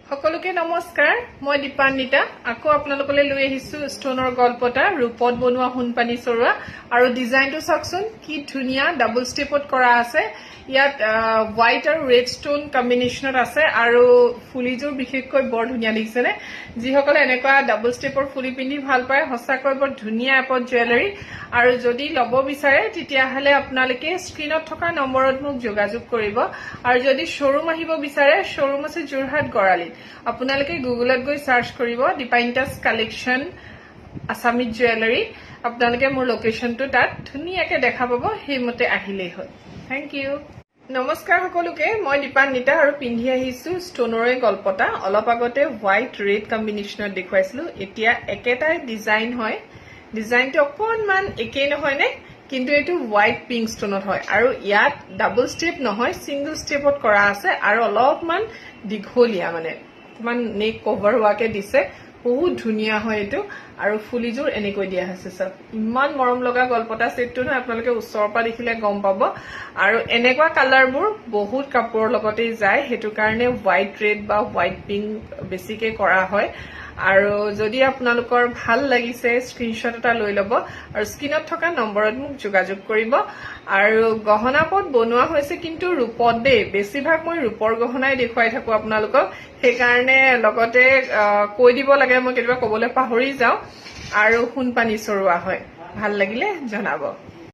সকলোকে নমস্কাৰ মই দীপান্বিতা আকৌ আপোনালোকলৈ লৈ আহিছো ষ্টোনৰ গল্পটা ৰূপত বনোৱা হুনপানী চৰুৱা আৰু ডিজাইনটো চাওকচোন কি ধুনিয়া ডাবল ষ্টেপত কৰা আছে ইয়াত হোৱাইট আৰু ৰেড ষ্টোন কম্বিনেশনত আছে আৰু ফুলিযোৰ বিশেষকৈ বৰ ধুনিয়া দেখিছেনে যিসকলে এনেকুৱা ডাবল ষ্টেপৰ ফুলি পিন্ধি ভাল পায় হসাকৈ বৰ ধুনিয়া এপত জুৱেলাৰী আৰু যদি লব বিচাৰে তেতিয়া হলে আপোনালোকে স্ক্ৰিনত থকা নম্বৰত মোক যোগাযোগ কৰিব আৰু যদি শ্বৰুম আহিব বিচাৰে শ্বৰুম আছে যোৰহাট গৰালিত আপোনালোকে গুগলত গৈ সাৰ্চ কৰিব দীপান্বিতাছ কালেকশন আসামিজ জুৱেলাৰী আপোনালোকে মোৰ লোকেশনটো তাত ধুনিয়াকে দেখা পাব হেমতে আহিলেই হ'ল থ্যাংক ইউ নমস্কাৰ সকলোকে মই দীপান্বিতা আৰু পিন্ধি আহিছো ষ্টোনৰে গল্পটা অলপ আগতে হোৱাইট ৰেড কম্বিনেশনত দেখুৱাইছিলো এতিয়া একেটাই ডিজাইন হয় ডিজাইনটো অকনমান একেই নহয় নে কিন্তু এটো হোৱাইট পিংক ষ্টোনত হয় আৰু ইয়াত ডাবল ষ্টেপ নহয় সিঙ্গল ষ্টেপত কৰা আছে আৰু অলপমান দীঘলীয়া মানে মান নেক কভাৰ হোৱাকে দিছে বহুত ধুনিয়া হয় এটো আৰু ফুলিযোৰ এনেকৈ দিয়া আছে সব ইমান মৰম লগা গল্পটা সেটটো ন আপোনালোকে ওচৰৰ পৰা দেখিলে গম পাব আৰু এনেকুৱা কালাৰবোৰ বহুত কাপোৰৰ লগতে যায় হেতু কাৰণে হোৱাইট ৰেড বা হোৱাইট পিংক বেছিকে কৰা হয় আৰু যদি আপোনালোকৰ ভাল লাগিছে স্ক্ৰিনশ্বট এটা লৈ লব আৰু স্ক্ৰিনত থকা নম্বৰত মোক যোগাযোগ কৰিব আৰু গহনাপত বনোৱা হৈছে কিন্তু ৰূপত দে বেছিভাগ মই ৰূপৰ গহনাই দেখুৱাই থাকো আপোনালোকক সেই কাৰণে লগতে কৈ দিব লাগে মই কেতিয়াবা কবলৈ পাহৰি যাও আৰু হুনপানী চৰুৱা হয় ভাল লাগিলে জনাব